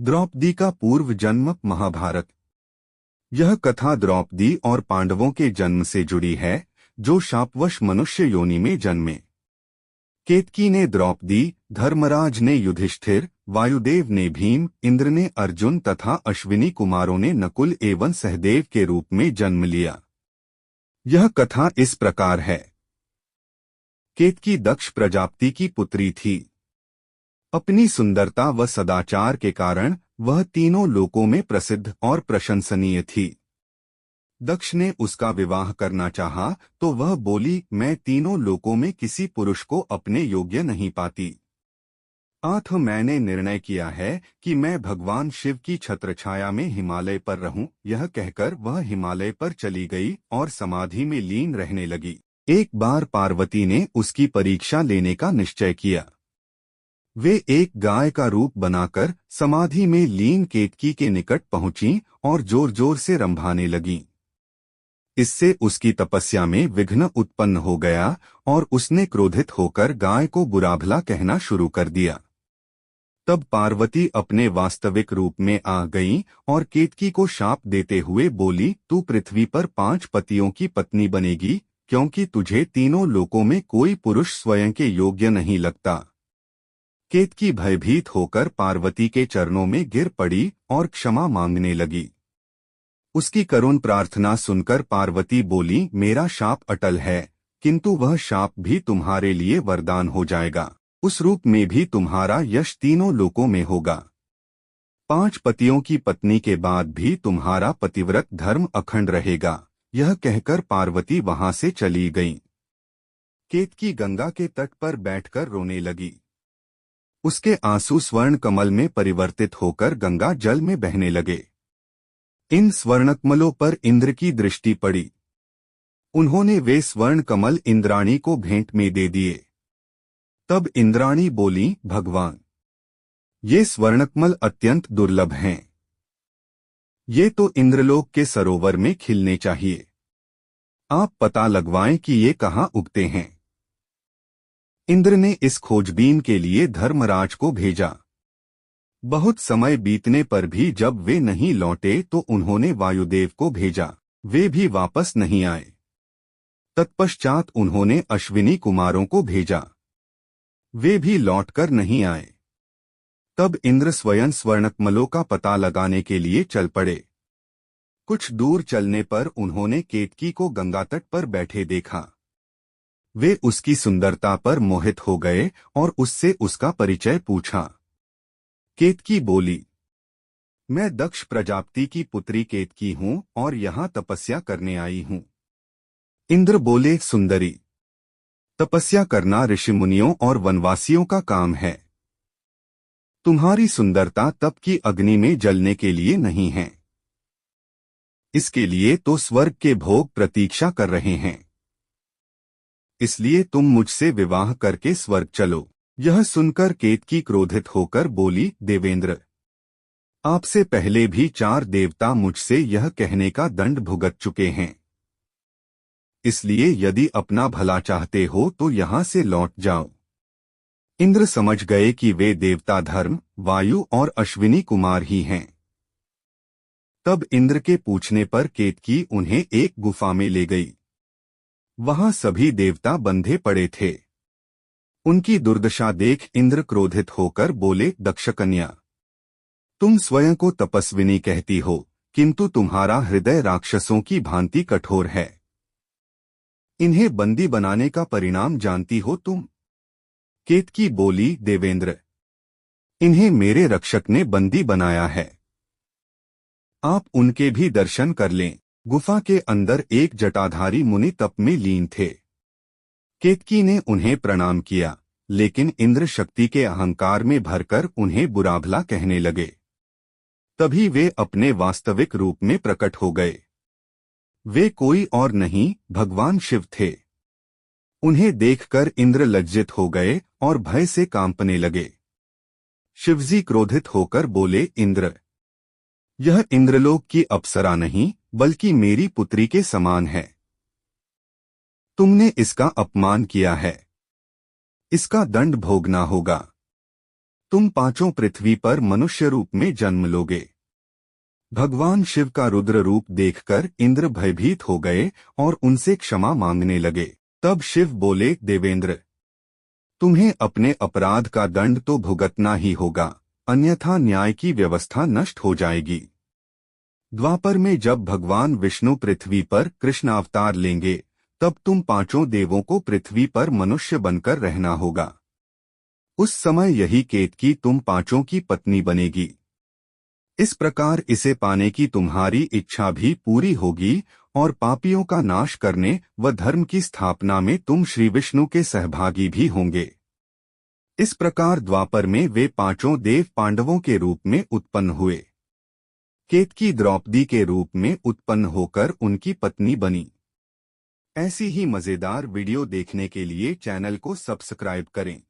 द्रौपदी का पूर्व जन्म महाभारत। यह कथा द्रौपदी और पांडवों के जन्म से जुड़ी है, जो शापवश मनुष्य योनि में जन्मे। केतकी ने द्रौपदी, धर्मराज ने युधिष्ठिर, वायुदेव ने भीम, इंद्र ने अर्जुन तथा अश्विनी कुमारों ने नकुल एवं सहदेव के रूप में जन्म लिया। यह कथा इस प्रकार है। केतकी दक्ष प्रजापति की पुत्री थी। अपनी सुंदरता व सदाचार के कारण वह तीनों लोकों में प्रसिद्ध और प्रशंसनीय थी। दक्ष ने उसका विवाह करना चाहा तो वह बोली, मैं तीनों लोकों में किसी पुरुष को अपने योग्य नहीं पाती। अतः मैंने निर्णय किया है कि मैं भगवान शिव की छत्रछाया में हिमालय पर रहूं। यह कहकर वह हिमालय पर चली गई और समाधि में लीन रहने लगी। एक बार पार्वती ने उसकी परीक्षा लेने का निश्चय किया। वे एक गाय का रूप बनाकर समाधि में लीन केतकी के निकट पहुंची और जोर जोर से रंभाने लगीं। इससे उसकी तपस्या में विघ्न उत्पन्न हो गया और उसने क्रोधित होकर गाय को बुरा भला कहना शुरू कर दिया। तब पार्वती अपने वास्तविक रूप में आ गई और केतकी को शाप देते हुए बोली, तू पृथ्वी पर 5 पतियों की पत्नी बनेगी, क्योंकि तुझे तीनों लोकों में कोई पुरुष स्वयं के योग्य नहीं लगता। केतकी भयभीत होकर पार्वती के चरणों में गिर पड़ी और क्षमा मांगने लगी। उसकी करुण प्रार्थना सुनकर पार्वती बोली, मेरा शाप अटल है, किंतु वह शाप भी तुम्हारे लिए वरदान हो जाएगा। उस रूप में भी तुम्हारा यश तीनों लोकों में होगा। 5 पतियों की पत्नी के बाद भी तुम्हारा पतिव्रत धर्म अखंड रहेगा। यह कहकर पार्वती वहां से चली गई। केतकी गंगा के तट पर बैठकर रोने लगी। उसके आंसू स्वर्ण कमल में परिवर्तित होकर गंगा जल में बहने लगे। इन स्वर्णकमलों पर इंद्र की दृष्टि पड़ी। उन्होंने वे स्वर्ण कमल इंद्राणी को भेंट में दे दिए। तब इंद्राणी बोली, भगवान, ये स्वर्णकमल अत्यंत दुर्लभ हैं। ये तो इंद्रलोक के सरोवर में खिलने चाहिए। आप पता लगवाएं कि ये कहाँ उगते हैं। इंद्र ने इस खोजबीन के लिए धर्मराज को भेजा। बहुत समय बीतने पर भी जब वे नहीं लौटे तो उन्होंने वायुदेव को भेजा। वे भी वापस नहीं आए। तत्पश्चात उन्होंने अश्विनी कुमारों को भेजा। वे भी लौटकर नहीं आए। तब इंद्र स्वयं स्वर्णकमलों का पता लगाने के लिए चल पड़े। कुछ दूर चलने पर उन्होंने केतकी को गंगा तट पर बैठे देखा। वे उसकी सुंदरता पर मोहित हो गए और उससे उसका परिचय पूछा। केतकी बोली, मैं दक्ष प्रजापति की पुत्री केतकी हूँ और यहाँ तपस्या करने आई हूँ। इंद्र बोले, सुंदरी, तपस्या करना ऋषिमुनियों और वनवासियों का काम है। तुम्हारी सुंदरता तप की अग्नि में जलने के लिए नहीं है। इसके लिए तो स्वर्ग के भोग प्रतीक्षा कर रहे हैं। इसलिए तुम मुझसे विवाह करके स्वर्ग चलो। यह सुनकर केतकी क्रोधित होकर बोली, देवेंद्र, आपसे पहले भी 4 देवता मुझसे यह कहने का दंड भुगत चुके हैं। इसलिए यदि अपना भला चाहते हो तो यहाँ से लौट जाओ। इंद्र समझ गए कि वे देवता धर्म, वायु और अश्विनी कुमार ही हैं। तब इंद्र के पूछने पर केतकी उन्हें एक गुफा में ले गई। वहां सभी देवता बंधे पड़े थे। उनकी दुर्दशा देख इंद्र क्रोधित होकर बोले, दक्षकन्या, तुम स्वयं को तपस्विनी कहती हो, किंतु तुम्हारा हृदय राक्षसों की भांति कठोर है। इन्हें बंदी बनाने का परिणाम जानती हो तुम? केतकी बोली, देवेंद्र, इन्हें मेरे रक्षक ने बंदी बनाया है। आप उनके भी दर्शन कर लें। गुफा के अंदर एक जटाधारी मुनि तप में लीन थे। केतकी ने उन्हें प्रणाम किया, लेकिन इंद्र शक्ति के अहंकार में भरकर उन्हें बुरा भला कहने लगे। तभी वे अपने वास्तविक रूप में प्रकट हो गए। वे कोई और नहीं, भगवान शिव थे। उन्हें देखकर इंद्र लज्जित हो गए और भय से कांपने लगे। शिवजी क्रोधित होकर बोले, इंद्र, यह इंद्रलोक की अप्सरा नहीं बल्कि मेरी पुत्री के समान है। तुमने इसका अपमान किया है। इसका दंड भोगना होगा। तुम पांचों पृथ्वी पर मनुष्य रूप में जन्म लोगे। भगवान शिव का रुद्र रूप देखकर इंद्र भयभीत हो गए और उनसे क्षमा मांगने लगे। तब शिव बोले, देवेंद्र, तुम्हें अपने अपराध का दंड तो भुगतना ही होगा, अन्यथा न्याय की व्यवस्था नष्ट हो जाएगी। द्वापर में जब भगवान विष्णु पृथ्वी पर कृष्ण अवतार लेंगे, तब तुम पांचों देवों को पृथ्वी पर मनुष्य बनकर रहना होगा। उस समय यही केतकी तुम पांचों की पत्नी बनेगी। इस प्रकार इसे पाने की तुम्हारी इच्छा भी पूरी होगी और पापियों का नाश करने व धर्म की स्थापना में तुम श्री विष्णु के सहभागी भी होंगे। इस प्रकार द्वापर में वे पांचों देव पांडवों के रूप में उत्पन्न हुए। केतकी द्रौपदी के रूप में उत्पन्न होकर उनकी पत्नी बनी। ऐसी ही मजेदार वीडियो देखने के लिए चैनल को सब्सक्राइब करें।